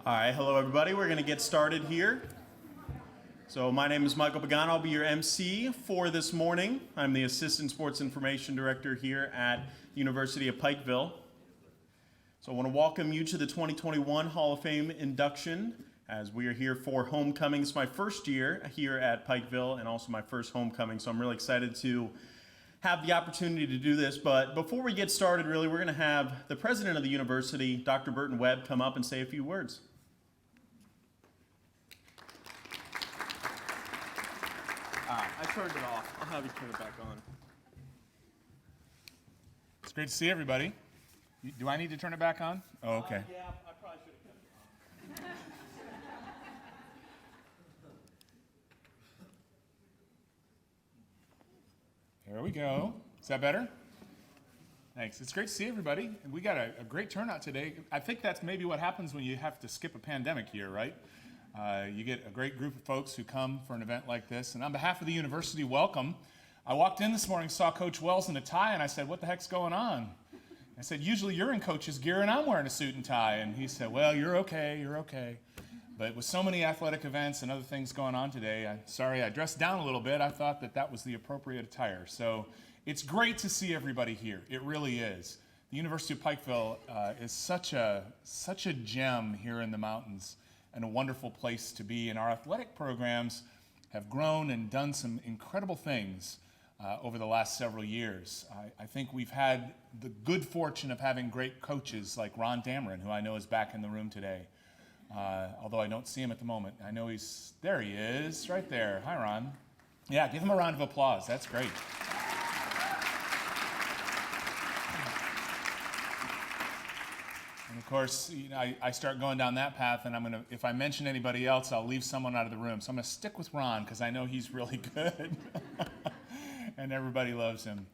All right, hello everybody. We're going to get started here. So my name is Michael Pagano. I'll be your MC for this morning. I'm the Assistant Sports Information Director here at University of Pikeville. So I want to welcome you to the 2021 Hall of Fame induction as we are here for homecoming. It's my first year here at Pikeville and also my first homecoming, so I'm really excited to have the opportunity to do this. But before we get started, really, we're going to have the president of the university, Dr. Burton Webb, come up and say a few words. I turned it off. I'll have you turn it back on. It's great to see everybody. Do I need to turn it back on? Oh, okay. Yeah, I probably should have kept it on. There we go. Is that better? Thanks. It's great to see everybody. And we got a great turnout today. I think that's maybe what happens when you have to skip a pandemic year, right? You get a great group of folks who come for an event like this. And on behalf of the university, welcome. I walked in this morning, saw Coach Wells in a tie, and I said, "What the heck's going on?" I said, "Usually you're in coach's gear and I'm wearing a suit and tie." And he said, "Well, you're okay, you're okay." But with so many athletic events and other things going on today, sorry I dressed down a little bit. I thought that was the appropriate attire. So it's great to see everybody here. It really is. The University of Pikeville is such a gem here in the mountains and a wonderful place to be. And our athletic programs have grown and done some incredible things over the last several years. I think we've had the good fortune of having great coaches like Ron Dameron, who I know is back in the room today. Although I don't see him at the moment. I know there he is, right there. Hi, Ron. Yeah, give him a round of applause. That's great. And of course, I start going down that path, and if I mention anybody else, I'll leave someone out of the room. So I'm going to stick with Ron because I know he's really good, and everybody loves him.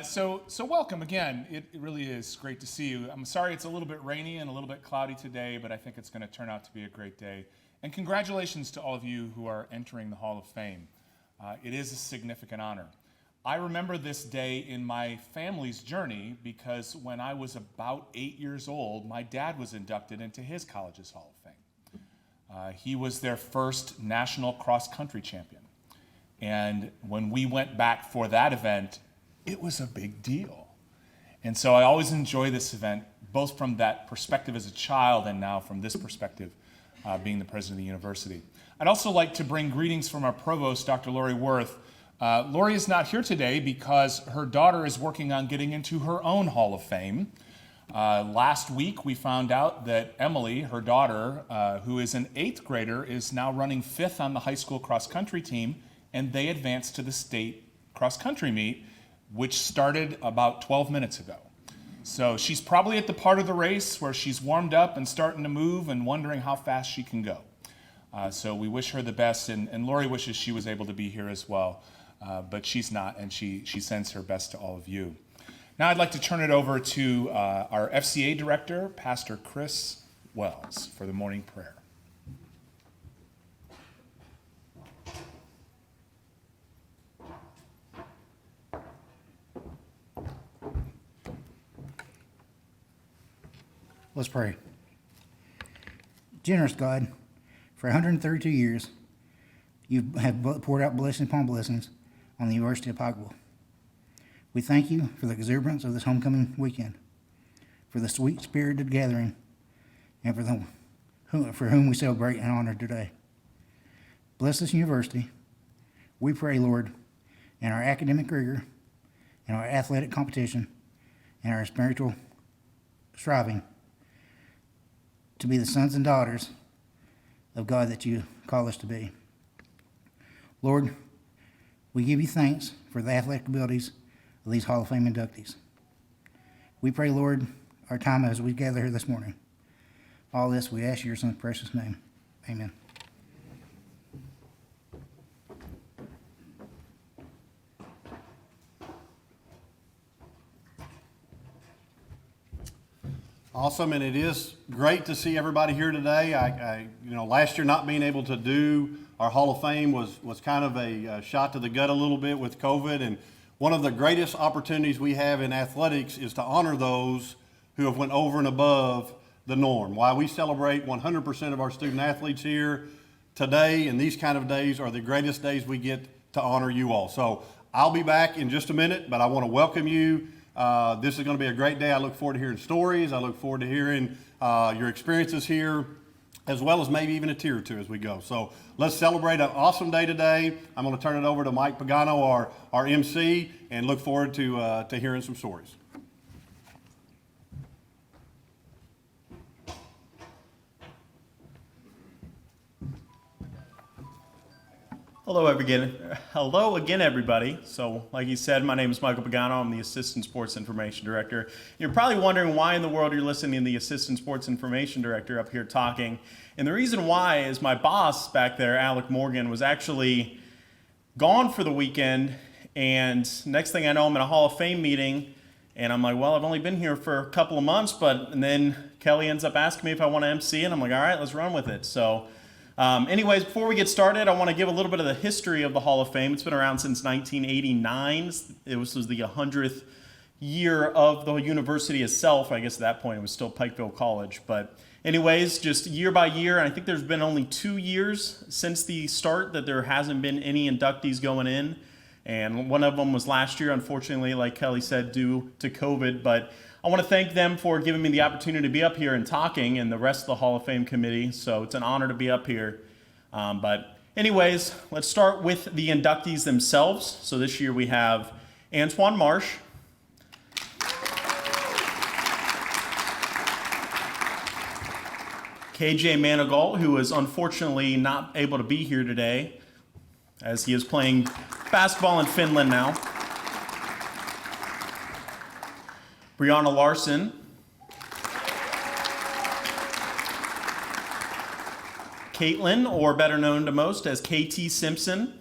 So welcome again. It really is great to see you. I'm sorry it's a little bit rainy and a little bit cloudy today, but I think it's going to turn out to be a great day. And congratulations to all of you who are entering the Hall of Fame. It is a significant honor. I remember this day in my family's journey because when I was about 8 years old, my dad was inducted into his college's Hall of Fame. He was their first national cross-country champion. And when we went back for that event, it was a big deal. And so I always enjoy this event, both from that perspective as a child and now from this perspective, being the president of the university. I'd also like to bring greetings from our provost, Dr. Lori Worth. Lori is not here today because her daughter is working on getting into her own Hall of Fame. Last week, we found out that Emily, her daughter, who is an 8th grader, is now running 5th on the high school cross-country team, and they advanced to the state cross-country meet, which started about 12 minutes ago. So she's probably at the part of the race where she's warmed up and starting to move and wondering how fast she can go. So we wish her the best, and Lori wishes she was able to be here as well, but she's not, and she sends her best to all of you. Now I'd like to turn it over to our FCA director, Pastor Chris Wells, for the morning prayer. Let's pray. Generous God, for 132 years, you have poured out blessings upon blessings on the University of Pikeville. We thank you for the exuberance of this homecoming weekend, for the sweet spirited gathering, and for whom we celebrate and honor today. Bless this university. We pray, Lord, in our academic rigor, in our athletic competition, and our spiritual striving, to be the sons and daughters of God that you call us to be. Lord, we give you thanks for the athletic abilities of these Hall of Fame inductees. We pray, Lord, our time as we gather here this morning. All this we ask in your son's precious name. Amen. Awesome, and it is great to see everybody here today. Last year not being able to do our Hall of Fame was kind of a shot to the gut a little bit with COVID, and one of the greatest opportunities we have in athletics is to honor those who have went over and above the norm. Why we celebrate 100% of our student athletes here today, and these kind of days are the greatest days we get to honor you all. So I'll be back in just a minute, but I want to welcome you. This is going to be a great day. I look forward to hearing stories. I look forward to hearing your experiences here, as well as maybe even a tear or two as we go. So let's celebrate an awesome day today. I'm going to turn it over to Mike Pagano, our MC, and look forward to hearing some stories. Hello again, everybody. So, like he said, my name is Michael Pagano. I'm the Assistant Sports Information Director. You're probably wondering why in the world you're listening to the Assistant Sports Information Director up here talking. And the reason why is my boss back there, Alec Morgan, was actually gone for the weekend. And next thing I know, I'm in a Hall of Fame meeting. And I'm like, well, I've only been here for a couple of months. And then Kelly ends up asking me if I want to MC. And I'm like, all right, let's run with it. So anyways, before we get started, I want to give a little bit of the history of the Hall of Fame. It's been around since 1989. This was the 100th year of the university itself. I guess at that point it was still Pikeville College. But anyways, just year by year, and I think there's been only 2 years since the start that there hasn't been any inductees going in. And one of them was last year, unfortunately, like Kelly said, due to COVID. But I want to thank them for giving me the opportunity to be up here and talking, and the rest of the Hall of Fame committee. So it's an honor to be up here. But anyways, let's start with the inductees themselves. So this year we have Antoine Marsh, KJ Manigault, who is unfortunately not able to be here today, as he is playing basketball in Finland now. Brianna Larson, Caitlin, or better known to most as KT Simpson,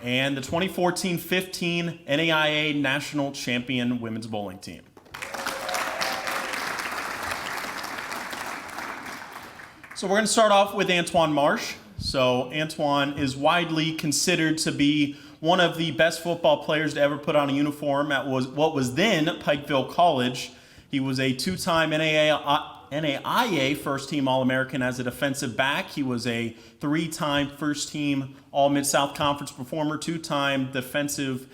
and the 2014-15 NAIA National Champion Women's Bowling Team. So we're going to start off with Antoine Marsh. So Antoine is widely considered to be one of the best football players to ever put on a uniform at what was then Pikeville College. He was a two-time NAIA first-team All-American as a defensive back. He was a three-time first-team All-Mid-South Conference performer, two-time defensive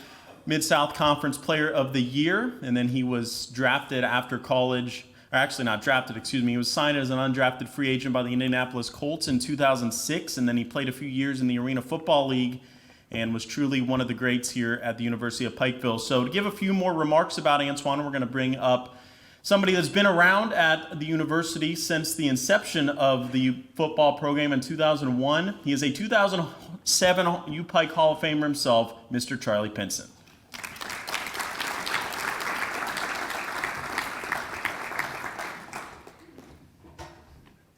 Mid-South Conference Player of the Year, and then he was drafted after college. Or actually not drafted, he was signed as an undrafted free agent by the Indianapolis Colts in 2006, and then he played a few years in the Arena Football League and was truly one of the greats here at the University of Pikeville. So to give a few more remarks about Antoine, we're going to bring up somebody that's been around at the university since the inception of the football program in 2001. He is a 2007 UPIKE Hall of Famer himself, Mr. Charlie Pinson.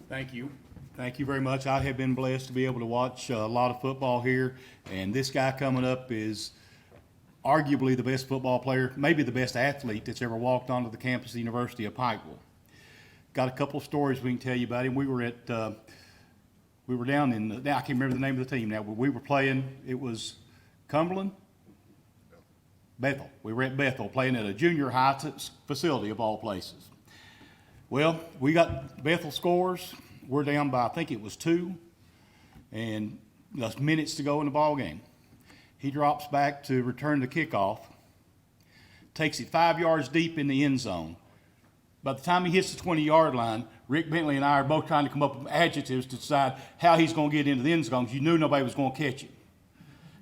Thank you. Thank you very much. I have been blessed to be able to watch a lot of football here, and this guy coming up is arguably the best football player, maybe the best athlete that's ever walked onto the campus of the University of Pikeville. Got a couple of stories we can tell you about him. We were down in, now I can't remember the name of the team now, but we were playing, it was Cumberland? Bethel. We were at Bethel playing at a junior high facility of all places. Well, we got Bethel scores. We're down by, I think it was 2, and just minutes to go in the ball game. He drops back to return the kickoff, takes it 5 yards deep in the end zone. By the time he hits the 20-yard line, Rick Bentley and I are both trying to come up with adjectives to decide how he's going to get into the end zone, because you knew nobody was going to catch him.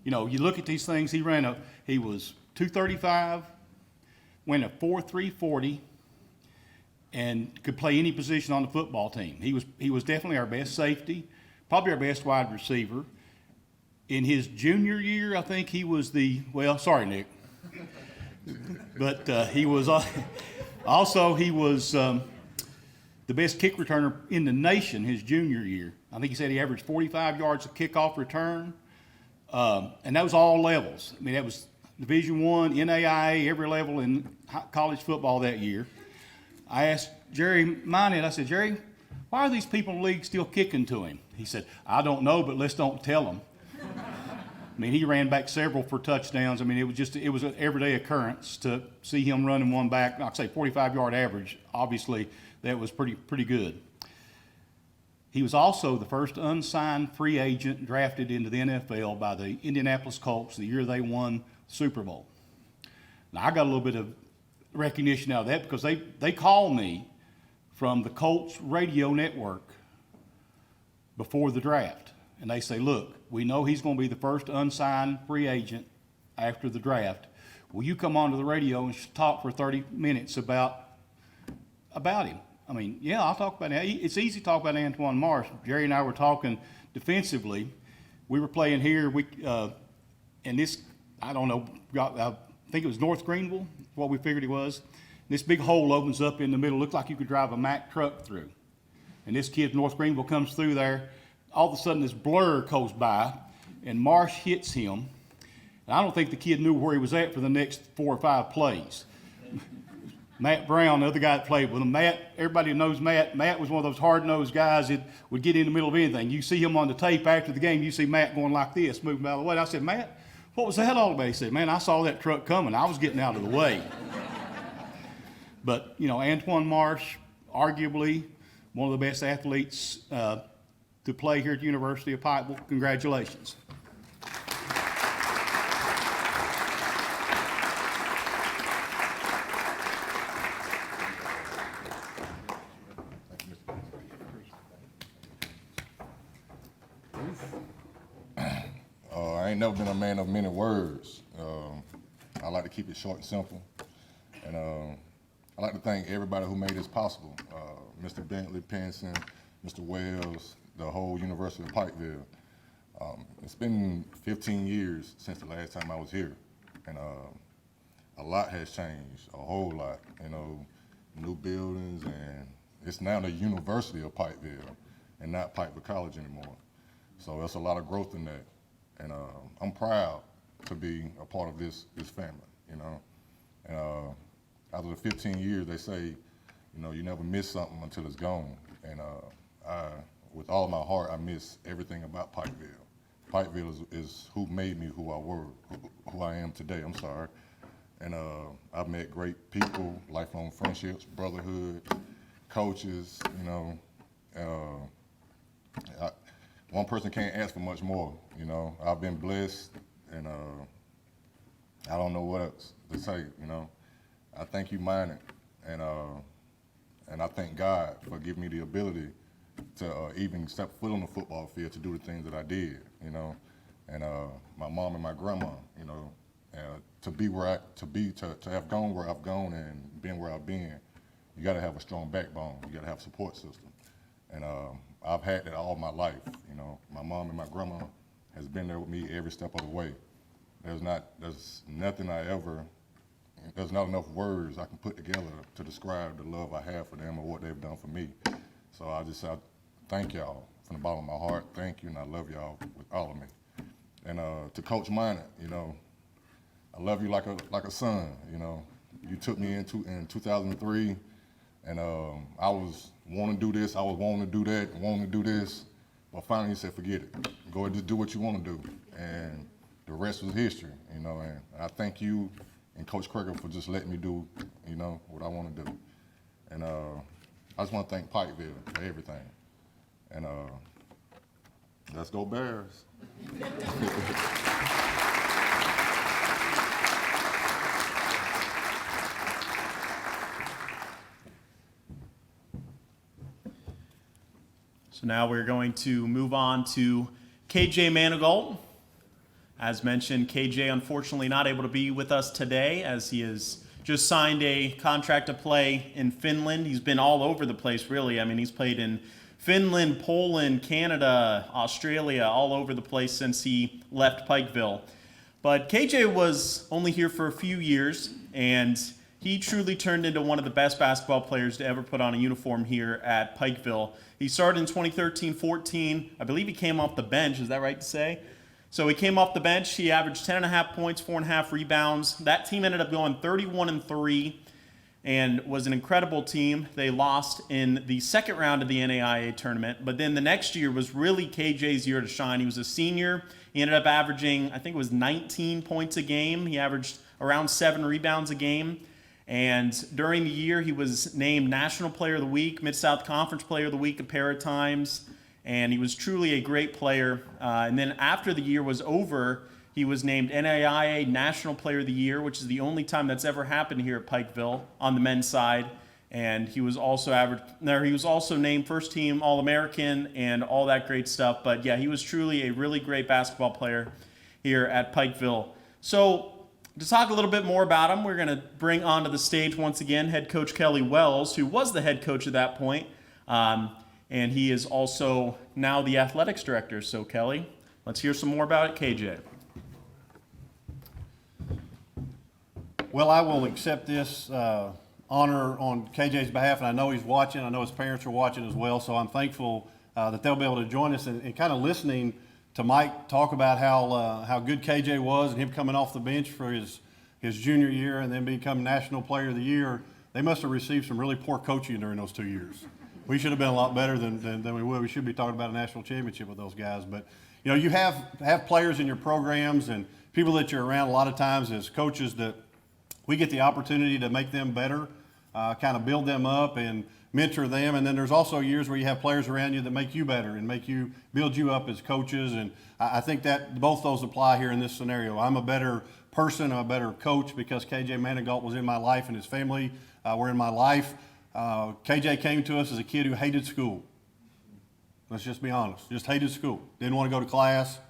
You know, you look at these things, he was 235, went a 4.3 40, and could play any position on the football team. He was definitely our best safety, probably our best wide receiver. In his junior year, I think he was sorry, Nick. But he was also the best kick returner in the nation his junior year. I think he said he averaged 45 yards of kickoff return, and that was all levels. I mean, that was Division I, NAIA, every level in college football that year. I asked Jerry Minot, I said, Jerry, why are these people in the league still kicking to him? He said, I don't know, but let's don't tell them. I mean, he ran back several for touchdowns. I mean, it was an everyday occurrence to see him running one back. I'd say 45-yard average. Obviously, that was pretty good. He was also the first unsigned free agent drafted into the NFL by the Indianapolis Colts the year they won Super Bowl. Now, I got a little bit of recognition out of that because they called me from the Colts radio network before the draft. And they say, look, we know he's going to be the first unsigned free agent after the draft. Will you come onto the radio and talk for 30 minutes about him? I mean, yeah, I'll talk about it. It's easy to talk about Antoine Marsh. Jerry and I were talking defensively. We were playing here, and this, I don't know, I think it was North Greenville, what we figured it was. This big hole opens up in the middle, looked like you could drive a Mack truck through. And this kid, North Greenville, comes through there. All of a sudden, this blur goes by, and Marsh hits him. And I don't think the kid knew where he was at for the next 4 or 5 plays. Matt Brown, the other guy that played with him, everybody knows Matt. Matt was one of those hard-nosed guys that would get in the middle of anything. You see him on the tape after the game, you see Matt going like this, moving out of the way. I said, Matt, what was that all about? He said, man, I saw that truck coming. I was getting out of the way. But, Antoine Marsh, arguably one of the best athletes to play here at the University of Pikeville. Congratulations. I ain't never been a man of many words. I like to keep it short and simple. And I'd like to thank everybody who made this possible. Mr. Bentley, Pinson, Mr. Webb, the whole University of Pikeville. It's been 15 years since the last time I was here. And a lot has changed, a whole lot. New buildings, and it's now the University of Pikeville and not Pikeville College anymore. So there's a lot of growth in that. And I'm proud to be a part of this family, And after the 15 years, they say, you never miss something until it's gone. And with all my heart, I miss everything about Pikeville. Pikeville is who made me who I am today, I'm sorry. And I've met great people, lifelong friendships, brotherhood, coaches, one person can't ask for much more, I've been blessed, and I don't know what else to say, I thank you, Minor, and I thank God for giving me the ability to even step foot on the football field to do the things that I did, and my mom and my grandma, to have gone where I've gone and been where I've been, you got to have a strong backbone. You got to have a support system, and I've had that all my life. My mom and my grandma has been there with me every step of the way. There's not enough words I can put together to describe the love I have for them or what they've done for me. So I thank y'all from the bottom of my heart. Thank you, and I love y'all with all of me. And to Coach Minor, I love you like a son. You took me in 2003, and I was wanting to do this, I was wanting to do that, wanting to do this, but finally he said, forget it. Go ahead and just do what you want to do. And the rest was history, and I thank you and Coach Krieger for just letting me do, what I want to do. And I just want to thank Pikeville for everything. And let's go Bears. So now we're going to move on to KJ Manigault. As mentioned, KJ unfortunately not able to be with us today as he has just signed a contract to play in Finland. He's been all over the place, really. I mean, he's played in Finland, Poland, Canada, Australia, all over the place since he left Pikeville. But KJ was only here for a few years, and he truly turned into one of the best basketball players to ever put on a uniform here at Pikeville. He started in 2013-14. I believe he came off the bench. Is that right to say? So he came off the bench. He averaged 10.5 points, 4.5 rebounds. That team ended up going 31-3. and was an incredible team. They lost in the second round of the NAIA tournament, but then the next year was really KJ's year to shine. He was a senior. He ended up averaging, I think it was 19 points a game. He averaged around 7 rebounds a game. And during the year, he was named National Player of the Week, Mid-South Conference Player of the Week a pair of times. And he was truly a great player. And then after the year was over, he was named NAIA National Player of the Year, which is the only time that's ever happened here at Pikeville on the men's side. And he was also named first team All-American and all that great stuff. But yeah, he was truly a really great basketball player here at Pikeville. So to talk a little bit more about him, we're going to bring onto the stage once again head coach Kelly Wells, who was the head coach at that point. And he is also now the athletics director. So Kelly, let's hear some more about it, KJ. Well, I will accept this honor on KJ's behalf, and I know he's watching. I know his parents are watching as well, so I'm thankful that they'll be able to join us and kind of listening to Mike talk about how good KJ was and him coming off the bench for his junior year and then becoming National Player of the Year. They must have received some really poor coaching during those 2 years. We should have been a lot better than we would. We should be talking about a national championship with those guys. But, you know, you have players in your programs and people that you're around a lot of times as coaches that we get the opportunity to make them better, kind of build them up and mentor them. And then there's also years where you have players around you that make you better and build you up as coaches. And I think that both those apply here in this scenario. I'm a better person, I'm a better coach because KJ Manigault was in my life and his family were in my life. KJ came to us as a kid who hated school. Let's just be honest, just hated school. Didn't want to go to class.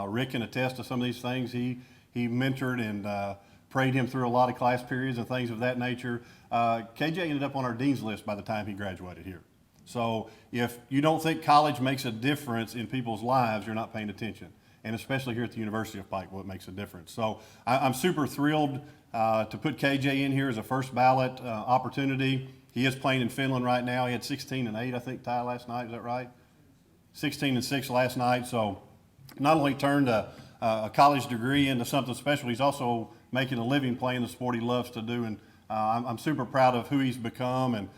Rick can attest to some of these things. He mentored and prayed him through a lot of class periods and things of that nature. KJ ended up on our dean's list by the time he graduated here. So if you don't think college makes a difference in people's lives, you're not paying attention. And especially here at the University of Pikeville, it makes a difference. So I'm super thrilled to put KJ in here as a first ballot opportunity. He is playing in Finland right now. He had 16 and 8, I think, Ty, last night. Is that right? 16 and 6 last night. So not only turned a college degree into something special, he's also making a living playing the sport he loves to do. And I'm super proud of who he's become and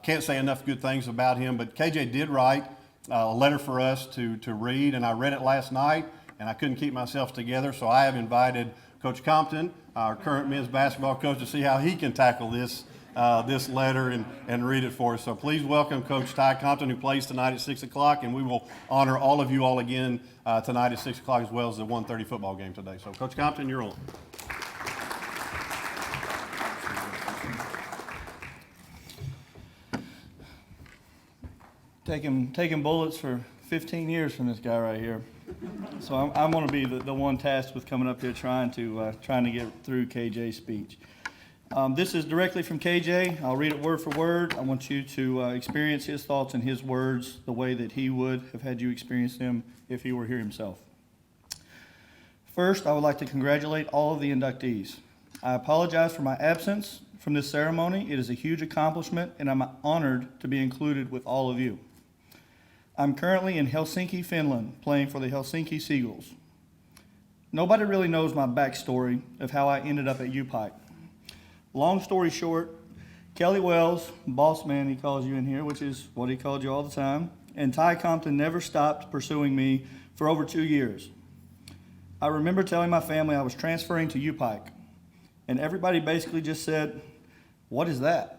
can't say enough good things about him. But KJ did write a letter for us to read, and I read it last night, and I couldn't keep myself together. So I have invited Coach Compton, our current men's basketball coach, to see how he can tackle this letter and read it for us. So please welcome Coach Ty Compton, who plays tonight at 6 o'clock, and we will honor all of you all again tonight at 6 o'clock as well as the 1:30 football game today. So Coach Compton, you're on. Taking bullets for 15 years from this guy right here. So I'm going to be the one tasked with coming up here trying to get through KJ's speech. This is directly from KJ. I'll read it word for word. I want you to experience his thoughts and his words the way that he would have had you experience them if he were here himself. First, I would like to congratulate all of the inductees. I apologize for my absence from this ceremony. It is a huge accomplishment, and I'm honored to be included with all of you. I'm currently in Helsinki, Finland, playing for the Helsinki Seagulls. Nobody really knows my backstory of how I ended up at UPIKE. Long story short, Kelly Wells, boss man he calls you in here, which is what he called you all the time, and Ty Compton never stopped pursuing me for over 2 years. I remember telling my family I was transferring to UPIKE, and everybody basically just said, "What is that?"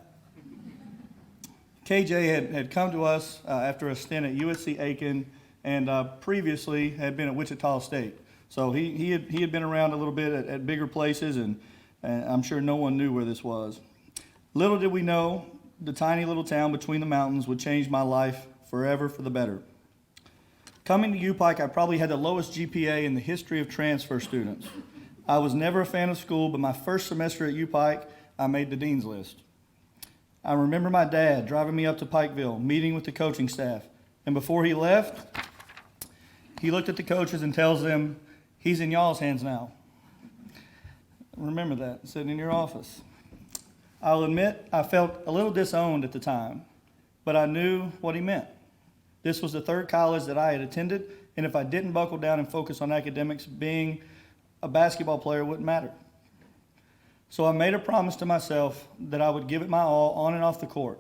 KJ had come to us after a stint at USC Aiken and previously had been at Wichita State. So he had been around a little bit at bigger places, and I'm sure no one knew where this was. Little did we know, the tiny little town between the mountains would change my life forever for the better. Coming to UPIKE, I probably had the lowest GPA in the history of transfer students. I was never a fan of school, but my first semester at UPIKE, I made the dean's list. I remember my dad driving me up to Pikeville, meeting with the coaching staff, and before he left, he looked at the coaches and tells them, "He's in y'all's hands now." Remember that, sitting in your office. I'll admit I felt a little disowned at the time, but I knew what he meant. This was the third college that I had attended, and if I didn't buckle down and focus on academics, being a basketball player wouldn't matter. So I made a promise to myself that I would give it my all on and off the court.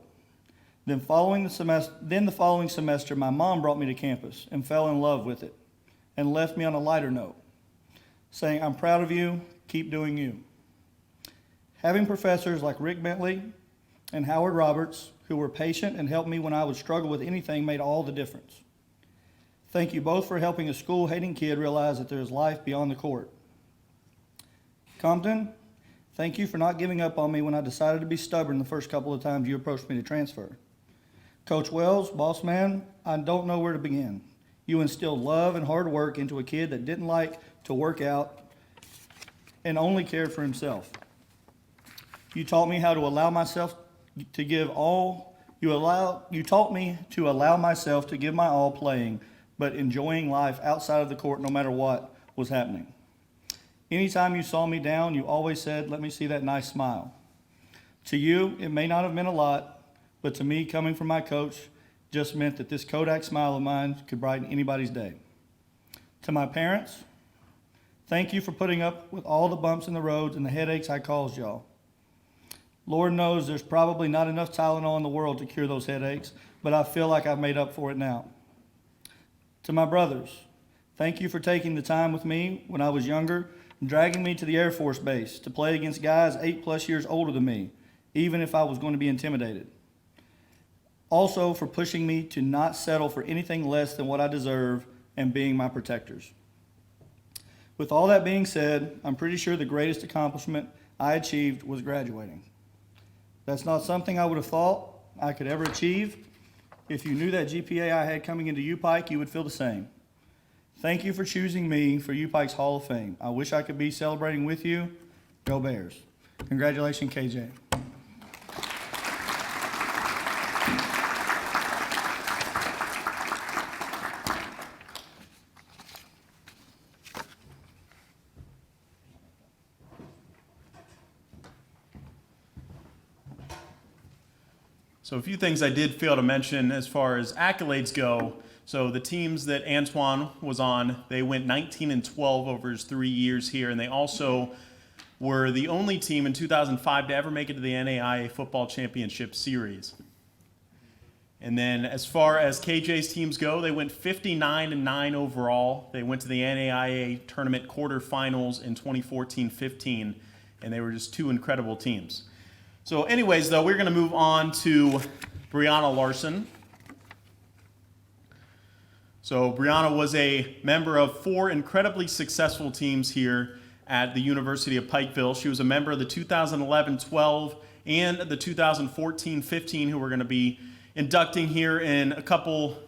Then the following semester, my mom brought me to campus and fell in love with it and left me on a lighter note, saying, "I'm proud of you, keep doing you." Having professors like Rick Bentley and Howard Roberts, who were patient and helped me when I would struggle with anything, made all the difference. Thank you both for helping a school-hating kid realize that there is life beyond the court. Compton, thank you for not giving up on me when I decided to be stubborn the first couple of times you approached me to transfer. Coach Wells, boss man, I don't know where to begin. You instilled love and hard work into a kid that didn't like to work out and only cared for himself. You taught me how to allow myself to give all, you taught me to allow myself to give my all playing, but enjoying life outside of the court no matter what was happening. Anytime you saw me down, you always said, "Let me see that nice smile." To you, it may not have meant a lot, but to me, coming from my coach, just meant that this Kodak smile of mine could brighten anybody's day. To my parents, thank you for putting up with all the bumps in the roads and the headaches I caused y'all. Lord knows there's probably not enough Tylenol in the world to cure those headaches, but I feel like I've made up for it now. To my brothers, thank you for taking the time with me when I was younger and dragging me to the Air Force Base to play against guys 8+ years older than me, even if I was going to be intimidated. Also for pushing me to not settle for anything less than what I deserve and being my protectors. With all that being said, I'm pretty sure the greatest accomplishment I achieved was graduating. That's not something I would have thought I could ever achieve. If you knew that GPA I had coming into UPIKE, you would feel the same. Thank you for choosing me for UPIKE's Hall of Fame. I wish I could be celebrating with you. Go Bears. Congratulations, KJ. So a few things I did fail to mention as far as accolades go. So the teams that Antoine was on, they went 19-12 over his 3 years here, and they also were the only team in 2005 to ever make it to the NAIA Football Championship Series. And then as far as KJ's teams go, they went 59-9 overall. They went to the NAIA tournament quarterfinals in 2014-15, and they were just two incredible teams. So anyways, though, we're going to move on to Brianna Larson. So Brianna was a member of 4 incredibly successful teams here at the University of Pikeville. She was a member of the 2011-12 and the 2014-15, who we're going to be inducting here in a couple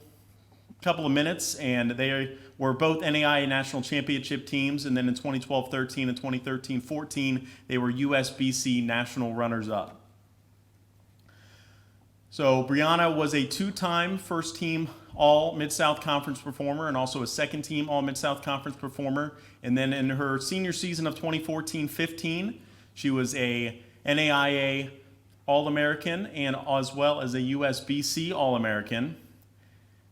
of minutes, and they were both NAIA National Championship teams, and then in 2012-13 and 2013-14, they were USBC National Runners-Up. So Brianna was a 2-time first-team All-Mid-South Conference performer and also a second-team All-Mid-South Conference performer. And then in her senior season of 2014-15, she was a NAIA All-American and as well as a USBC All-American.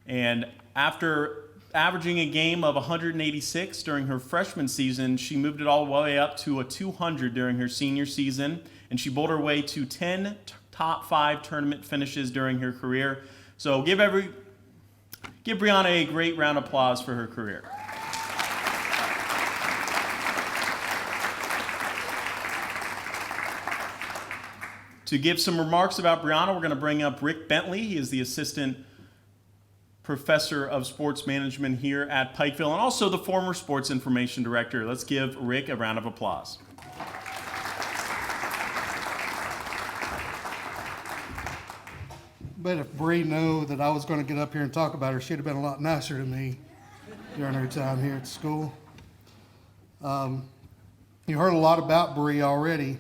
And after averaging a game of 186 during her freshman season, she moved it all the way up to a 200 during her senior season, and she bowled her way to 10 top 5 tournament finishes during her career. So give Brianna a great round of applause for her career. To give some remarks about Brianna, we're going to bring up Rick Bentley. He is the assistant professor of sports management here at Pikeville and also the former sports information director. Let's give Rick a round of applause. But if Bree knew that I was going to get up here and talk about her, she'd have been a lot nicer to me during her time here at school. You heard a lot about Bree already.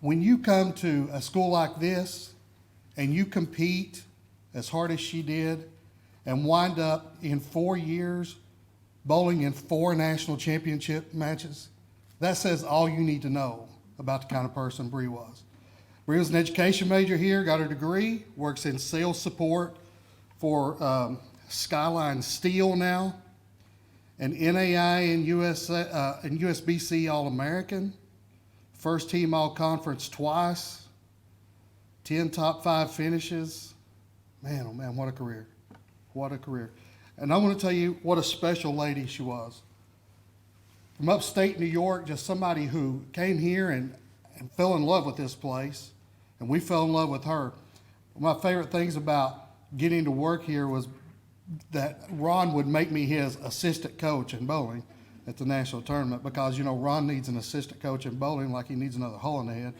When you come to a school like this and you compete as hard as she did and wind up in 4 years bowling in 4 national championship matches, that says all you need to know about the kind of person Bree was. Bree was an education major here, got her degree, works in sales support for Skyline Steel now. an NAI and USBC All-American, first team All-Conference twice, 10 top 5 finishes. Man, oh man, what a career. What a career. And I want to tell you what a special lady she was. From upstate New York, just somebody who came here and fell in love with this place, and we fell in love with her. One of my favorite things about getting to work here was that Ron would make me his assistant coach in bowling at the national tournament, because, you know, Ron needs an assistant coach in bowling like he needs another hole in the head.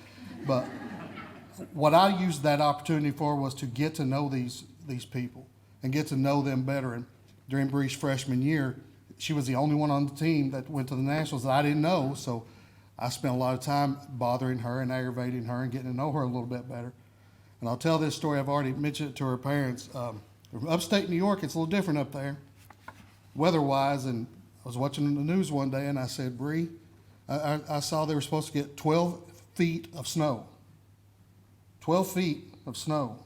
But what I used that opportunity for was to get to know these people and get to know them better. And during Bree's freshman year, she was the only one on the team that went to the nationals that I didn't know, so I spent a lot of time bothering her and aggravating her and getting to know her a little bit better. And I'll tell this story, I've already mentioned it to her parents. From upstate New York, it's a little different up there, weather-wise, and I was watching the news one day and I said, Bree, I saw they were supposed to get 12 feet of snow. 12 feet of snow.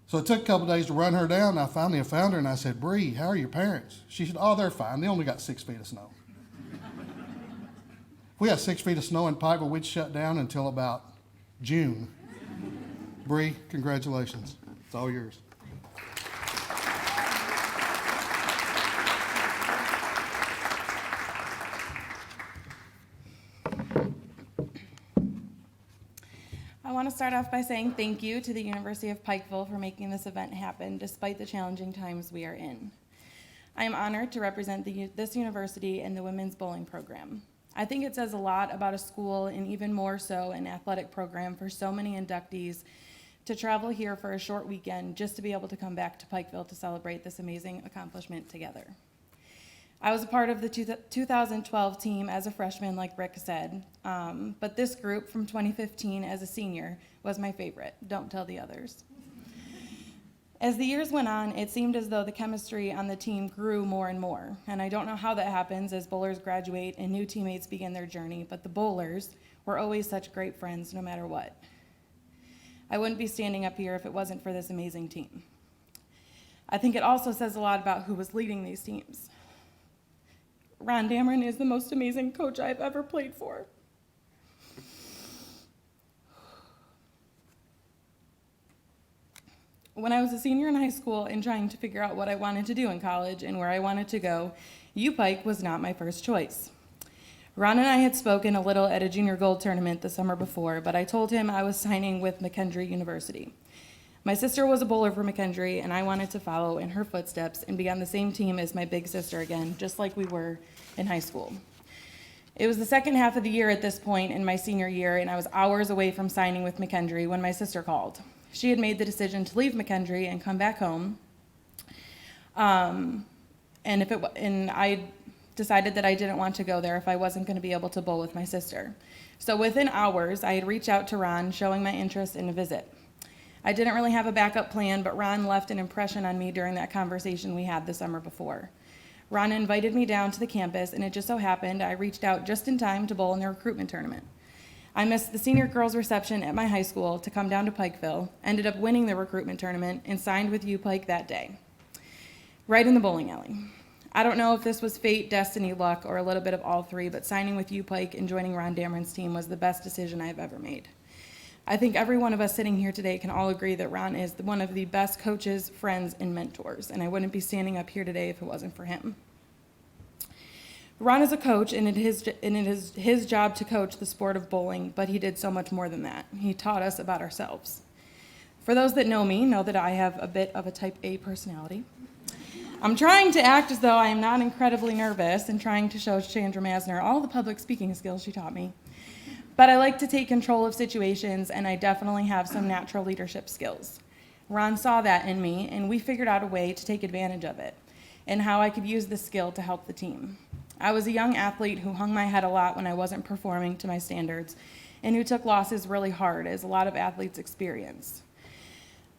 So it took a couple days to run her down, and I finally found her and I said, Bree, how are your parents? She said, oh, they're fine, they only got 6 feet of snow. If we had 6 feet of snow in Pikeville, we'd shut down until about June. Bree, congratulations. It's all yours. I want to start off by saying thank you to the University of Pikeville for making this event happen despite the challenging times we are in. I am honored to represent this university and the women's bowling program. I think it says a lot about a school, and even more so an athletic program, for so many inductees to travel here for a short weekend just to be able to come back to Pikeville to celebrate this amazing accomplishment together. I was a part of the 2012 team as a freshman, like Rick said, but this group from 2015 as a senior was my favorite. Don't tell the others. As the years went on, it seemed as though the chemistry on the team grew more and more, and I don't know how that happens as bowlers graduate and new teammates begin their journey, but the bowlers were always such great friends no matter what. I wouldn't be standing up here if it wasn't for this amazing team. I think it also says a lot about who was leading these teams. Ron Dameron is the most amazing coach I've ever played for. When I was a senior in high school and trying to figure out what I wanted to do in college and where I wanted to go, UPIKE was not my first choice. Ron and I had spoken a little at a junior gold tournament the summer before, but I told him I was signing with McKendree University. My sister was a bowler for McKendree, and I wanted to follow in her footsteps and be on the same team as my big sister again, just like we were in high school. It was the second half of the year at this point in my senior year, and I was hours away from signing with McKendree when my sister called. She had made the decision to leave McKendree and come back home, and I decided that I didn't want to go there if I wasn't going to be able to bowl with my sister. So within hours, I had reached out to Ron, showing my interest in a visit. I didn't really have a backup plan, but Ron left an impression on me during that conversation we had the summer before. Ron invited me down to the campus, and it just so happened I reached out just in time to bowl in the recruitment tournament. I missed the senior girls reception at my high school to come down to Pikeville, ended up winning the recruitment tournament, and signed with UPIKE that day, right in the bowling alley. I don't know if this was fate, destiny, luck, or a little bit of all three, but signing with UPIKE and joining Ron Dameron's team was the best decision I've ever made. I think every one of us sitting here today can all agree that Ron is one of the best coaches, friends, and mentors, and I wouldn't be standing up here today if it wasn't for him. Ron is a coach, and it is his job to coach the sport of bowling, but he did so much more than that. He taught us about ourselves. For those that know me, know that I have a bit of a type A personality. I'm trying to act as though I am not incredibly nervous and trying to show Chandra Masner all the public speaking skills she taught me. But I like to take control of situations, and I definitely have some natural leadership skills. Ron saw that in me, and we figured out a way to take advantage of it and how I could use this skill to help the team. I was a young athlete who hung my head a lot when I wasn't performing to my standards and who took losses really hard, as a lot of athletes experience.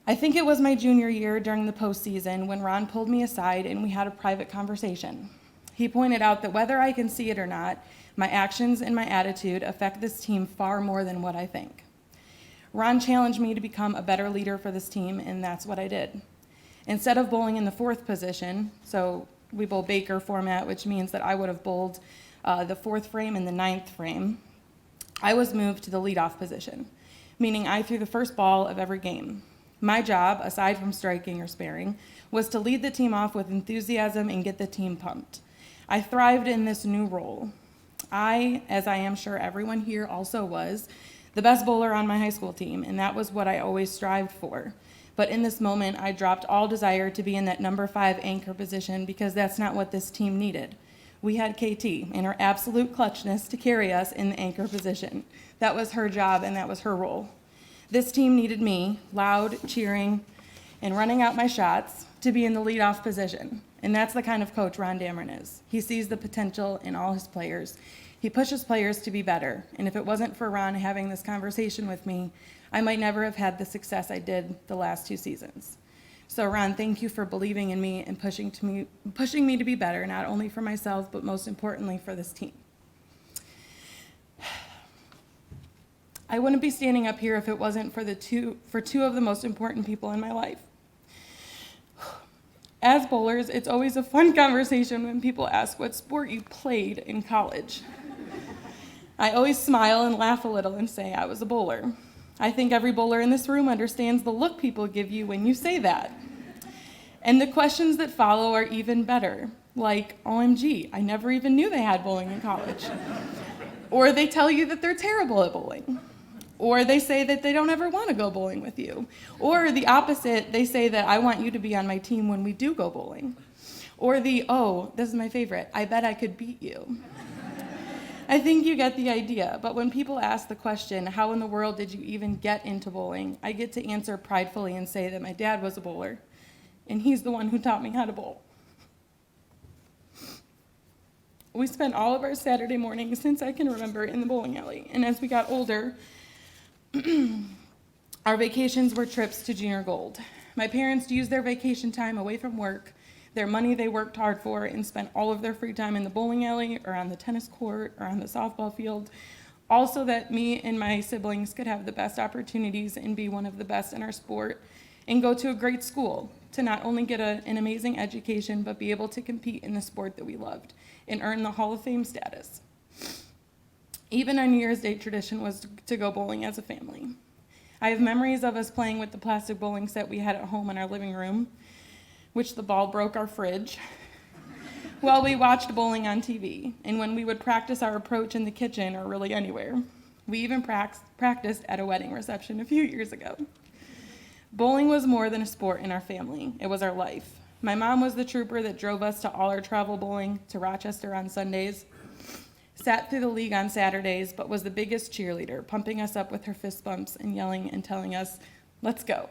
I think it was my junior year during the postseason when Ron pulled me aside and we had a private conversation. He pointed out that whether I can see it or not, my actions and my attitude affect this team far more than what I think. Ron challenged me to become a better leader for this team, and that's what I did. Instead of bowling in the fourth position, so We bowl Baker format, which means that I would have bowled the 4th frame and the 9th frame. I was moved to the leadoff position, meaning I threw the first ball of every game. My job, aside from striking or sparing, was to lead the team off with enthusiasm and get the team pumped. I thrived in this new role. I, as I am sure everyone here also was, the best bowler on my high school team, and that was what I always strived for. But in this moment, I dropped all desire to be in that number 5 anchor position because that's not what this team needed. We had KT and her absolute clutchness to carry us in the anchor position. That was her job and that was her role. This team needed me, loud, cheering, and running out my shots to be in the leadoff position. And that's the kind of coach Ron Dameron is. He sees the potential in all his players. He pushes players to be better. And if it wasn't for Ron having this conversation with me, I might never have had the success I did the last 2 seasons. So Ron, thank you for believing in me and pushing me to be better, not only for myself, but most importantly for this team. I wouldn't be standing up here if it wasn't for two of the most important people in my life. As bowlers, it's always a fun conversation when people ask what sport you played in college. I always smile and laugh a little and say I was a bowler. I think every bowler in this room understands the look people give you when you say that. And the questions that follow are even better, like, OMG, I never even knew they had bowling in college. Or they tell you that they're terrible at bowling. Or they say that they don't ever want to go bowling with you. Or the opposite, they say that I want you to be on my team when we do go bowling. Or oh, this is my favorite, I bet I could beat you. I think you get the idea, but when people ask the question, how in the world did you even get into bowling, I get to answer pridefully and say that my dad was a bowler, and he's the one who taught me how to bowl. We spent all of our Saturday mornings since I can remember in the bowling alley, and as we got older, our vacations were trips to Junior Gold. My parents used their vacation time away from work, their money they worked hard for, and spent all of their free time in the bowling alley or on the tennis court or on the softball field, all so that me and my siblings could have the best opportunities and be one of the best in our sport and go to a great school to not only get an amazing education, but be able to compete in the sport that we loved and earn the Hall of Fame status. Even our New Year's Day tradition was to go bowling as a family. I have memories of us playing with the plastic bowling set we had at home in our living room, which the ball broke our fridge, while we watched bowling on TV, and when we would practice our approach in the kitchen or really anywhere. We even practiced at a wedding reception a few years ago. Bowling was more than a sport in our family. It was our life. My mom was the trooper that drove us to all our travel bowling, to Rochester on Sundays, sat through the league on Saturdays, but was the biggest cheerleader, pumping us up with her fist bumps and yelling and telling us, let's go.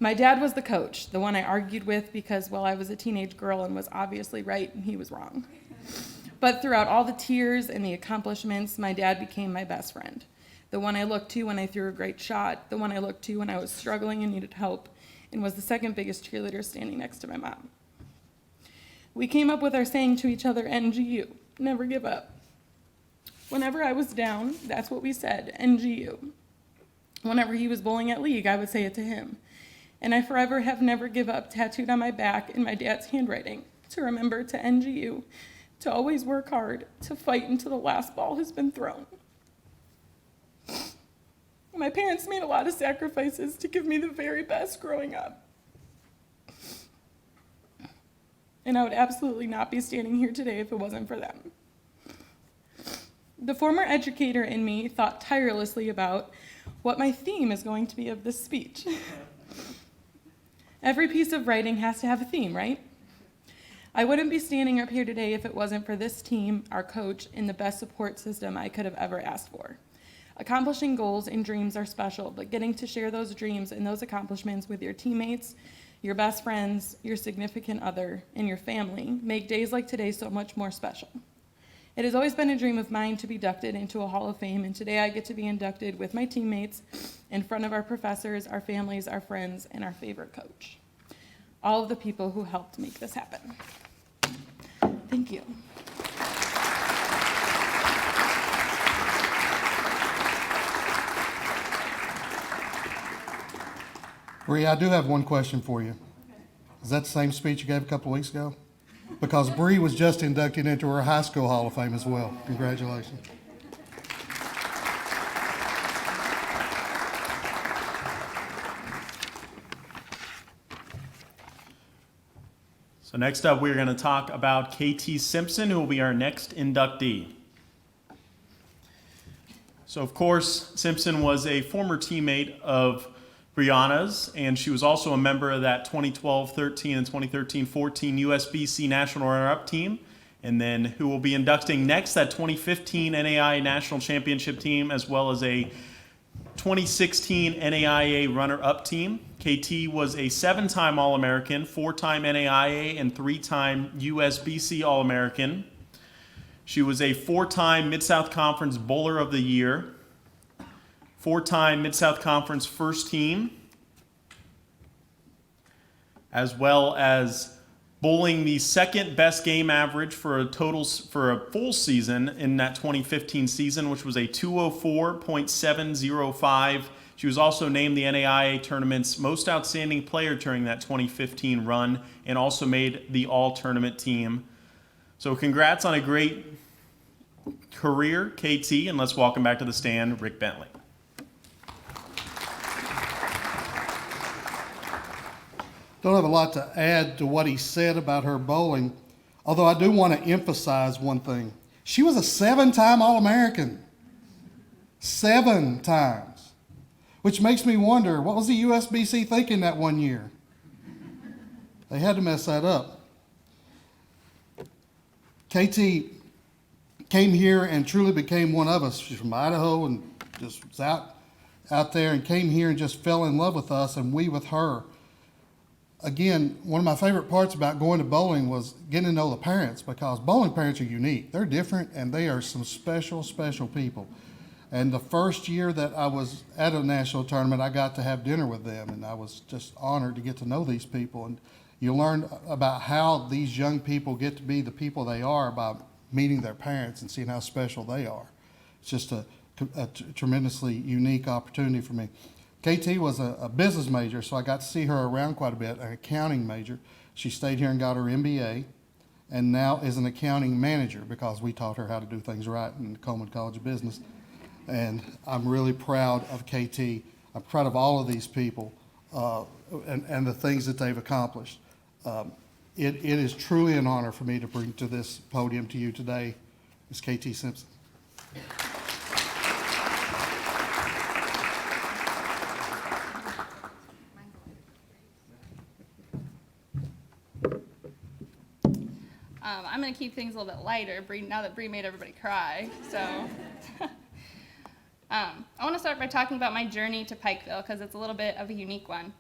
My dad was the coach, the one I argued with because, well, I was a teenage girl and was obviously right and he was wrong. But throughout all the tears and the accomplishments, my dad became my best friend. The one I looked to when I threw a great shot, the one I looked to when I was struggling and needed help, and was the second biggest cheerleader standing next to my mom. We came up with our saying to each other, NGU, never give up. Whenever I was down, that's what we said, NGU. Whenever he was bowling at league, I would say it to him. And I forever have never give up tattooed on my back in my dad's handwriting, to remember to NGU, to always work hard, to fight until the last ball has been thrown. My parents made a lot of sacrifices to give me the very best growing up. And I would absolutely not be standing here today if it wasn't for them. The former educator in me thought tirelessly about what my theme is going to be of this speech. Every piece of writing has to have a theme, right? I wouldn't be standing up here today if it wasn't for this team, our coach, and the best support system I could have ever asked for. Accomplishing goals and dreams are special, but getting to share those dreams and those accomplishments with your teammates, your best friends, your significant other, and your family make days like today so much more special. It has always been a dream of mine to be inducted into a Hall of Fame, and today I get to be inducted with my teammates in front of our professors, our families, our friends, and our favorite coach. All of the people who helped make this happen. Thank you. Maria, I do have one question for you. Is that the same speech you gave a couple weeks ago? because Bree was just inducted into her high school Hall of Fame as well. Congratulations. So next up, we're going to talk about KT Simpson, who will be our next inductee. So of course, Simpson was a former teammate of Brianna's, and she was also a member of that 2012-13 and 2013-14 USBC National Runner-Up team. And then who will be inducting next, that 2015 NAIA National Championship team, as well as a 2016 NAIA runner-up team. KT was a 7-time All-American, 4-time NAIA, and 3-time USBC All-American. She was a 4-time Mid-South Conference Bowler of the Year, 4-time Mid-South Conference First Team, as well as bowling the second best game average for a full season in that 2015 season, which was a 204.705. She was also named the NAIA tournament's most outstanding player during that 2015 run, and also made the all-tournament team. So congrats on a great career, KT, and let's welcome back to the stand Rick Bentley. Don't have a lot to add to what he said about her bowling, although I do want to emphasize one thing. She was a 7-time All-American. 7 times. Which makes me wonder, what was the USBC thinking that one year? They had to mess that up. KT came here and truly became one of us. She's from Idaho and just was out there and came here and just fell in love with us and we with her. Again, one of my favorite parts about going to bowling was getting to know the parents, because bowling parents are unique. They're different, and they are some special, special people. And the first year that I was at a national tournament, I got to have dinner with them, and I was just honored to get to know these people. And you learn about how these young people get to be the people they are by meeting their parents and seeing how special they are. It's just a tremendously unique opportunity for me. KT was a business major, so I got to see her around quite a bit, an accounting major. She stayed here and got her MBA, and now is an accounting manager because we taught her how to do things right in the Coleman College of Business. And I'm really proud of KT. I'm proud of all of these people and the things that they've accomplished. It is truly an honor for me to bring to this podium to you today is KT Simpson. I'm going to keep things a little bit lighter, now that Bree made everybody cry. So I want to start by talking about my journey to Pikeville, because it's a little bit of a unique one.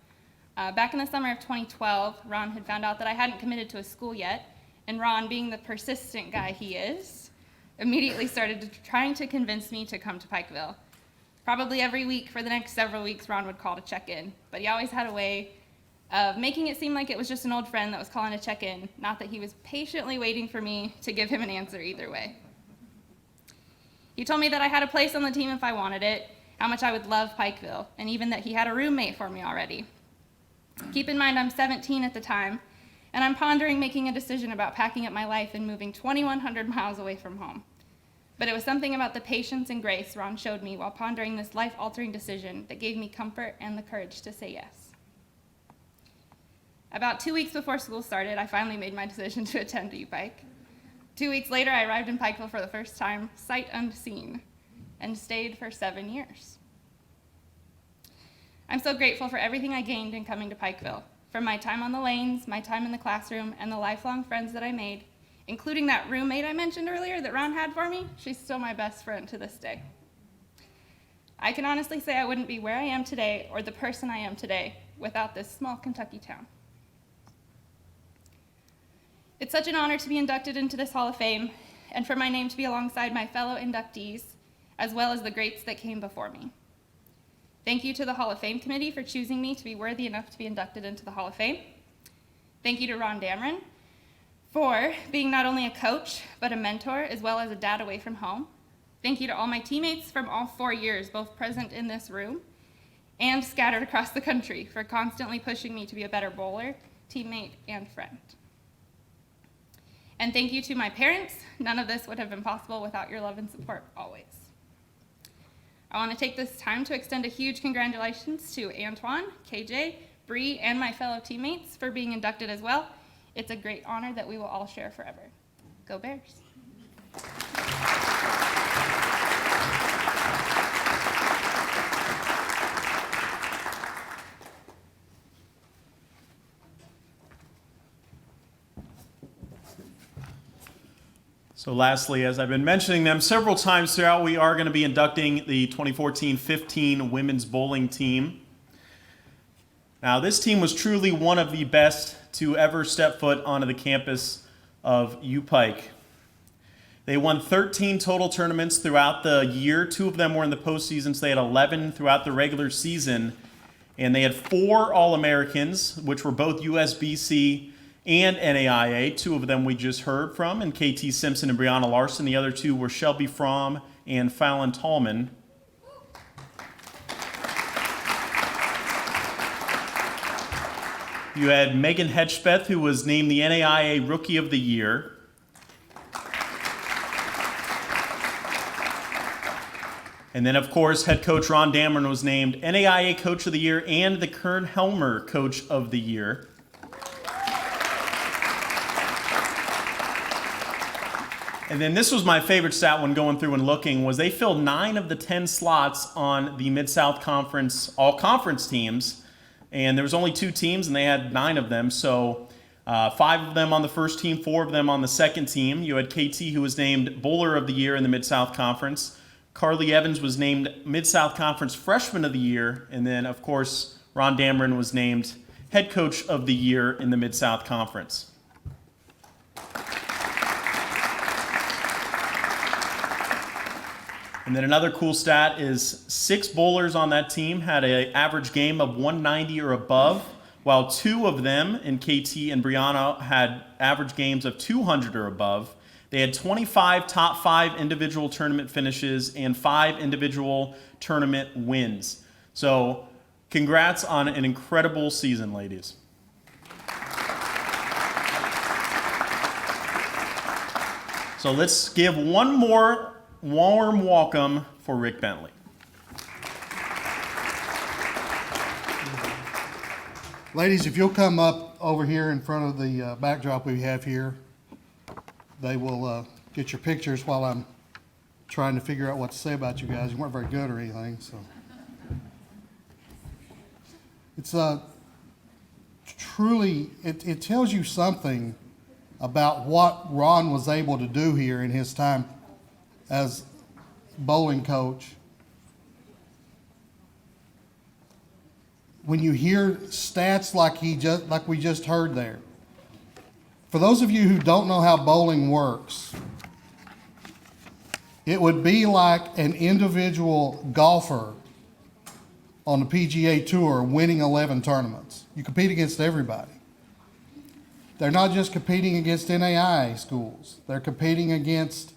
Back in the summer of 2012, Ron had found out that I hadn't committed to a school yet, and Ron, being the persistent guy he is, immediately started trying to convince me to come to Pikeville. Probably every week for the next several weeks, Ron would call to check in, but he always had a way of making it seem like it was just an old friend that was calling to check in, not that he was patiently waiting for me to give him an answer either way. He told me that I had a place on the team if I wanted it, how much I would love Pikeville, and even that he had a roommate for me already. Keep in mind I'm 17 at the time, and I'm pondering making a decision about packing up my life and moving 2,100 miles away from home. But it was something about the patience and grace Ron showed me while pondering this life-altering decision that gave me comfort and the courage to say yes. About 2 weeks before school started, I finally made my decision to attend UPIKE. 2 weeks later, I arrived in Pikeville for the first time, sight unseen, and stayed for 7 years. I'm so grateful for everything I gained in coming to Pikeville, from my time on the lanes, my time in the classroom, and the lifelong friends that I made, including that roommate I mentioned earlier that Ron had for me. She's still my best friend to this day. I can honestly say I wouldn't be where I am today or the person I am today without this small Kentucky town. It's such an honor to be inducted into this Hall of Fame, and for my name to be alongside my fellow inductees, as well as the greats that came before me. Thank you to the Hall of Fame committee for choosing me to be worthy enough to be inducted into the Hall of Fame. Thank you to Ron Dameron for being not only a coach, but a mentor, as well as a dad away from home. Thank you to all my teammates from all 4 years, both present in this room and scattered across the country, for constantly pushing me to be a better bowler, teammate, and friend. And thank you to my parents. None of this would have been possible without your love and support always. I want to take this time to extend a huge congratulations to Antoine, KJ, Bree, and my fellow teammates for being inducted as well. It's a great honor that we will all share forever. Go Bears. So lastly, as I've been mentioning them several times throughout, we are going to be inducting the 2014-15 women's bowling team. Now, this team was truly one of the best to ever step foot onto the campus of UPIKE. They won 13 total tournaments throughout the year. 2 of them were in the postseason, so they had 11 throughout the regular season. And they had 4 All-Americans, which were both USBC and NAIA. 2 of them we just heard from, and KT Simpson and Brianna Larson. The other 2 were Shelby Fromm and Fallon Tallman. You had Megan Hedgepeth, who was named the NAIA Rookie of the Year. And then, of course, head coach Ron Dameron was named NAIA Coach of the Year and the Kern Helmer Coach of the Year. And then this was my favorite stat when going through and looking, was they filled 9 of the 10 slots on the Mid-South Conference all-conference teams. And there was only 2 teams, and they had 9 of them. So 5 of them on the first team, 4 of them on the second team. You had KT, who was named Bowler of the Year in the Mid-South Conference. Carly Evans was named Mid-South Conference Freshman of the Year. And then, of course, Ron Dameron was named Head Coach of the Year in the Mid-South Conference. And then another cool stat is 6 bowlers on that team had an average game of 190 or above, while 2 of them, in KT and Brianna, had average games of 200 or above. They had 25 top 5 individual tournament finishes and 5 individual tournament wins. So congrats on an incredible season, ladies. So let's give one more warm welcome for Rick Bentley. Ladies, if you'll come up over here in front of the backdrop we have here, they will get your pictures while I'm trying to figure out what to say about you guys. You weren't very good or anything, so. It's truly, it tells you something about what Ron was able to do here in his time as bowling coach. When you hear stats like we just heard there, for those of you who don't know how bowling works, it would be like an individual golfer on the PGA Tour winning 11 tournaments. You compete against everybody. They're not just competing against NAIA schools. They're competing against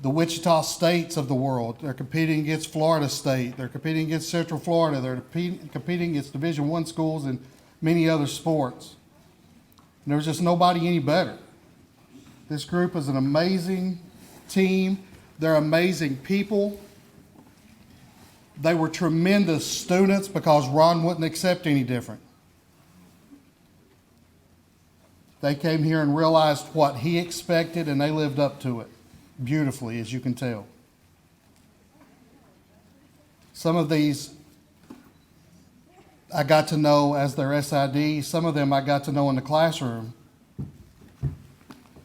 the Wichita States of the world. They're competing against Florida State. They're competing against Central Florida. They're competing against Division I schools and many other sports. And there's just nobody any better. This group is an amazing team. They're amazing people. They were tremendous students because Ron wouldn't accept any different. They came here and realized what he expected, and they lived up to it beautifully, as you can tell. Some of these I got to know as their SID. Some of them I got to know in the classroom.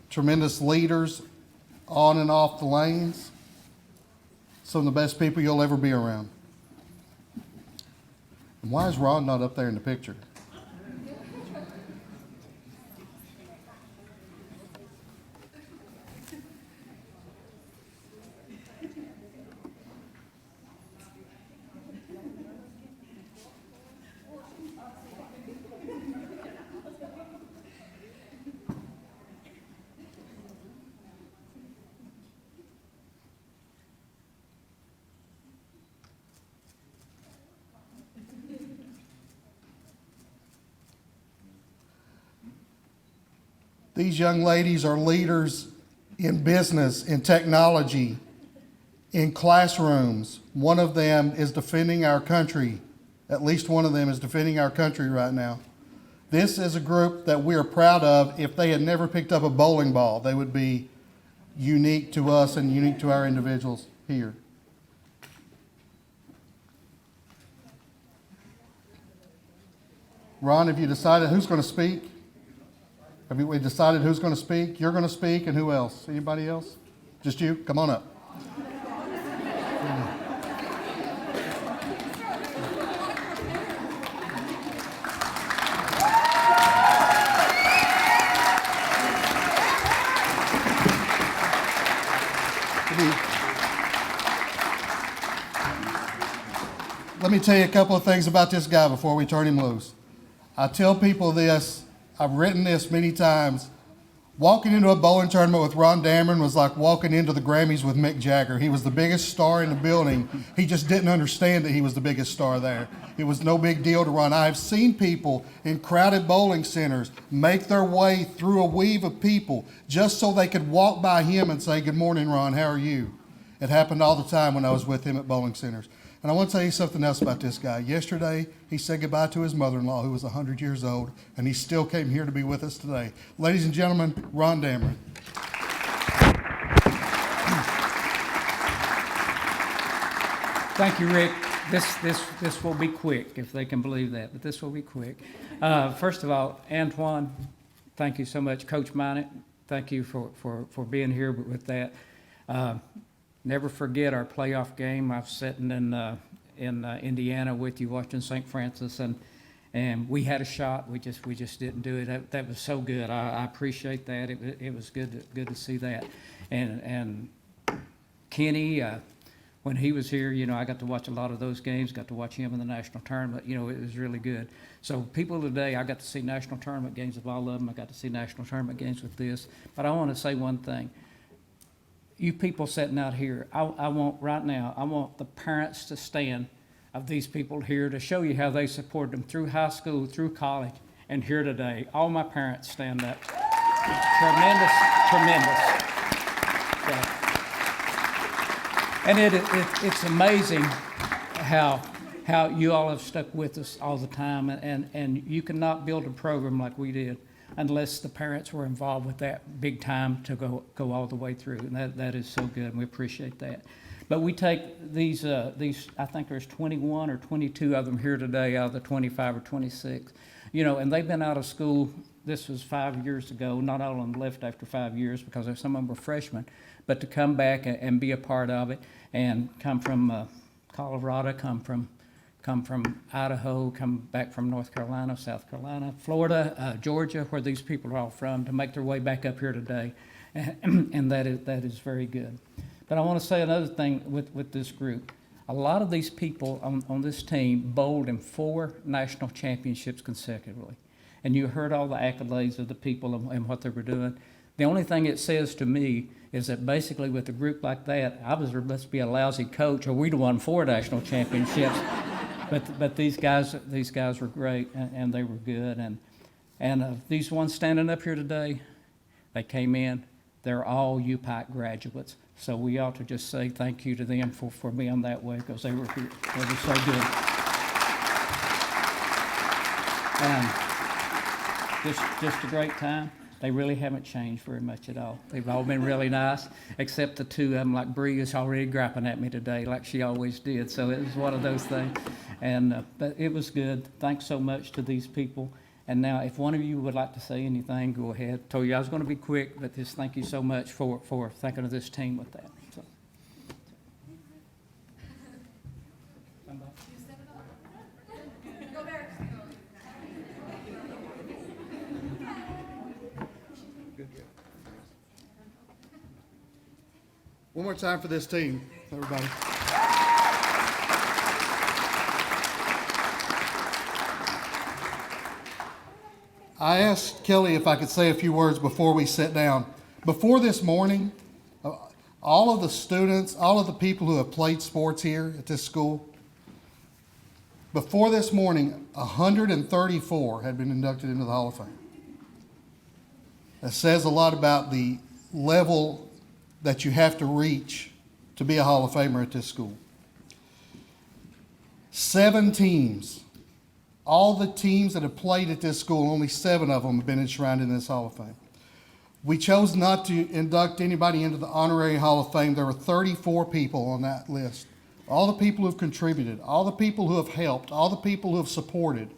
Tremendous leaders on and off the lanes. Some of the best people you'll ever be around. And why is Ron not up there in the picture? These young ladies are leaders in business, in technology, in classrooms. One of them is defending our country. At least one of them is defending our country right now. This is a group that we are proud of. If they had never picked up a bowling ball, they would be unique to us and unique to our individuals here. Ron, have you decided who's going to speak? Have we decided who's going to speak? You're going to speak, and who else? Anybody else? Just you? Come on up. Let me tell you a couple of things about this guy before we turn him loose. I tell people this, I've written this many times. Walking into a bowling tournament with Ron Dameron was like walking into the Grammys with Mick Jagger. He was the biggest star in the building. He just didn't understand that he was the biggest star there. It was no big deal to Ron. I've seen people in crowded bowling centers make their way through a weave of people just so they could walk by him and say, "Good morning, Ron, how are you?" It happened all the time when I was with him at bowling centers. And I want to tell you something else about this guy. Yesterday, he said goodbye to his mother-in-law, who was 100 years old, and he still came here to be with us today. Ladies and gentlemen, Ron Dameron. Thank you, Rick. This will be quick, if they can believe that, but this will be quick. First of all, Antoine, thank you so much. Coach Minot, thank you for being here with that. Never forget our playoff game. I was sitting in Indiana with you watching St. Francis, and we had a shot. We just didn't do it. That was so good. I appreciate that. It was good to see that. And Kenny, when he was here, I got to watch a lot of those games. Got to watch him in the national tournament. It was really good. So people today, I got to see national tournament games with all of them. I got to see national tournament games with this. But I want to say one thing. You people sitting out here, I want the parents to stand of these people here to show you how they supported them through high school, through college, and here today. All my parents stand up. Tremendous. Yeah. And it's amazing how you all have stuck with us all the time, and you cannot build a program like we did unless the parents were involved with that big time to go all the way through. And that is so good, and we appreciate that. But we take these, I think there's 21 or 22 of them here today out of the 25 or 26, and they've been out of school. This was 5 years ago. Not all of them left after 5 years because some of them were freshmen, but to come back and be a part of it and come from Colorado, come from Idaho, come back from North Carolina, South Carolina, Florida, Georgia, where these people are all from, to make their way back up here today. And that is very good. But I want to say another thing with this group. A lot of these people on this team bowled in 4 national championships consecutively. And you heard all the accolades of the people and what they were doing. The only thing it says to me is that basically with a group like that, I was must be a lousy coach, or we'd have won 4 national championships. But these guys were great, and they were good. And these ones standing up here today, they came in. They're all UPIKE graduates. So we ought to just say thank you to them for being that way, because they were here. They were so good. And just a great time. They really haven't changed very much at all. They've all been really nice, except the 2 of them, like Bree is already griping at me today, like she always did. So it was one of those things. And but it was good. Thanks so much to these people. And now, if one of you would like to say anything, go ahead. Told you I was going to be quick, but just thank you so much for thinking of this team with that. So. One more time for this team, everybody. I asked Kelly if I could say a few words before we sit down. Before this morning, all of the students, all of the people who have played sports here at this school, before this morning, 134 had been inducted into the Hall of Fame. That says a lot about the level that you have to reach to be a Hall of Famer at this school. 7 teams. All the teams that have played at this school, only 7 of them have been enshrined in this Hall of Fame. We chose not to induct anybody into the Honorary Hall of Fame. There were 34 people on that list. All the people who have contributed, all the people who have helped, all the people who have supported.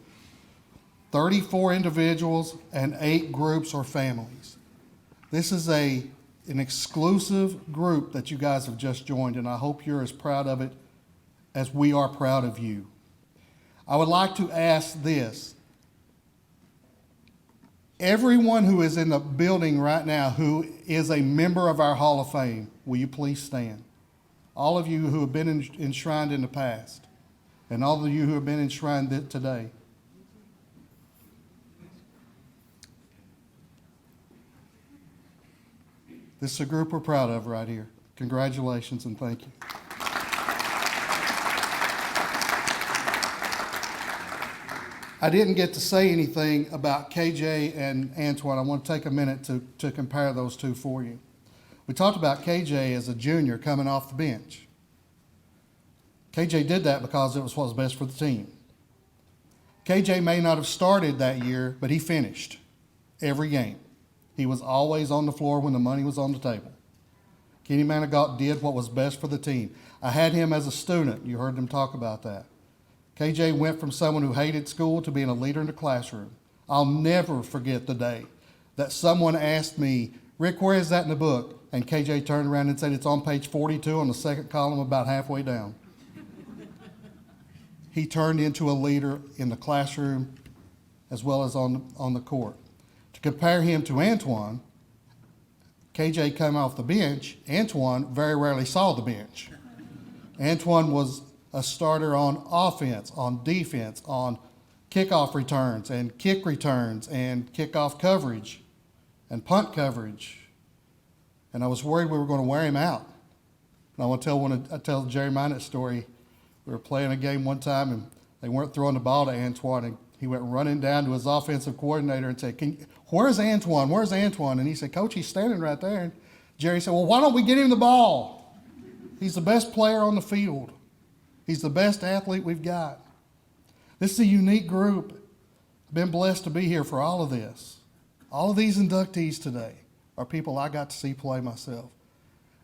34 individuals and 8 groups or families. This is an exclusive group that you guys have just joined, and I hope you're as proud of it as we are proud of you. I would like to ask this. Everyone who is in the building right now who is a member of our Hall of Fame, will you please stand? All of you who have been enshrined in the past, and all of you who have been enshrined today. This is a group we're proud of right here. Congratulations and thank you. I didn't get to say anything about KJ and Antoine. I want to take a minute to compare those two for you. We talked about KJ as a junior coming off the bench. KJ did that because it was what was best for the team. KJ may not have started that year, but he finished every game. He was always on the floor when the money was on the table. Kenny Manigault did what was best for the team. I had him as a student. You heard them talk about that. KJ went from someone who hated school to being a leader in the classroom. I'll never forget the day that someone asked me, Rick, where is that in the book? And KJ turned around and said, it's on page 42 on the second column about halfway down. He turned into a leader in the classroom as well as on the court. To compare him to Antoine, KJ came off the bench. Antoine very rarely saw the bench. Antoine was a starter on offense, on defense, on kickoff returns and kick returns and kickoff coverage and punt coverage. And I was worried we were going to wear him out. And I tell the Jerry Minot story. We were playing a game one time and they weren't throwing the ball to Antoine, and he went running down to his offensive coordinator and said, where's Antoine? Where's Antoine? And he said, Coach, he's standing right there. And Jerry said, well, why don't we get him the ball? He's the best player on the field. He's the best athlete we've got. This is a unique group. I've been blessed to be here for all of this. All of these inductees today are people I got to see play myself.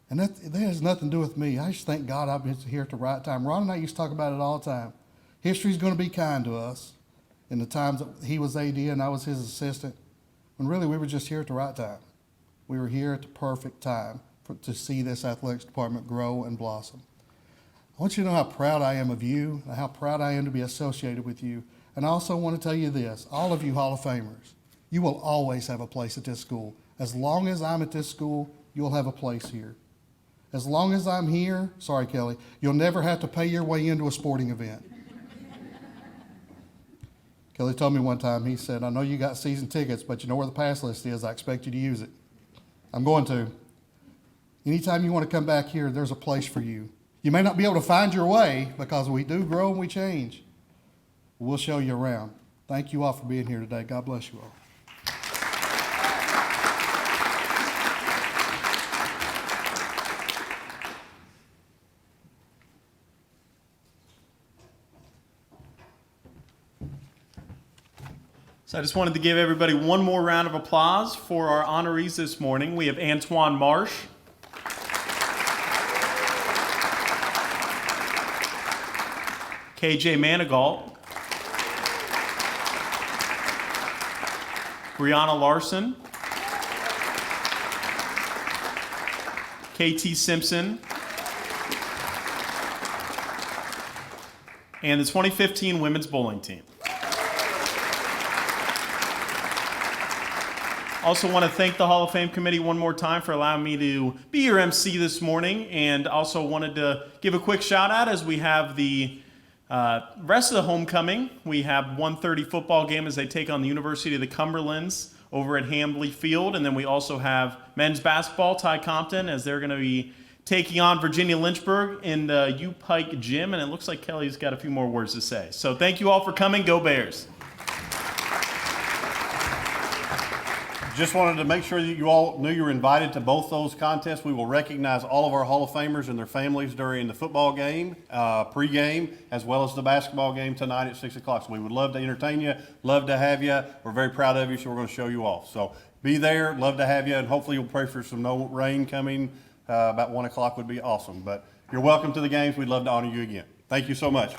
And that has nothing to do with me. I just thank God I've been here at the right time. Ron and I used to talk about it all the time. History's going to be kind to us in the times that he was AD and I was his assistant, when really we were just here at the right time. We were here at the perfect time to see this athletics department grow and blossom. I want you to know how proud I am of you and how proud I am to be associated with you. And I also want to tell you this, all of you Hall of Famers, you will always have a place at this school. As long as I'm at this school, you'll have a place here. As long as I'm here, sorry Kelly, you'll never have to pay your way into a sporting event. Kelly told me one time, he said, I know you got season tickets, but you know where the pass list is. I expect you to use it. I'm going to. Anytime you want to come back here, there's a place for you. You may not be able to find your way because we do grow and we change. We'll show you around. Thank you all for being here today. God bless you all. So I just wanted to give everybody one more round of applause for our honorees this morning. We have Antoine Marsh, KJ Manigault, Brianna Larson, KT Simpson, and the 2015 women's bowling team. Also want to thank the Hall of Fame committee one more time for allowing me to be your MC this morning, and also wanted to give a quick shout out as we have the rest of the homecoming. We have 1:30 football game as they take on the University of the Cumberlands over at Hambley Field, and then we also have men's basketball, Ty Compton, as they're going to be taking on Virginia Lynchburg in the UPIKE gym, and it looks like Kelly's got a few more words to say. So thank you all for coming. Go Bears. Just wanted to make sure that you all knew you were invited to both those contests. We will recognize all of our Hall of Famers and their families during the football game, pregame, as well as the basketball game tonight at 6 o'clock. So we would love to entertain you, love to have you. We're very proud of you, so we're going to show you off. So be there, love to have you, and hopefully you'll pray for some no rain coming. About 1 o'clock would be awesome. But you're welcome to the games. We'd love to honor you again. Thank you so much.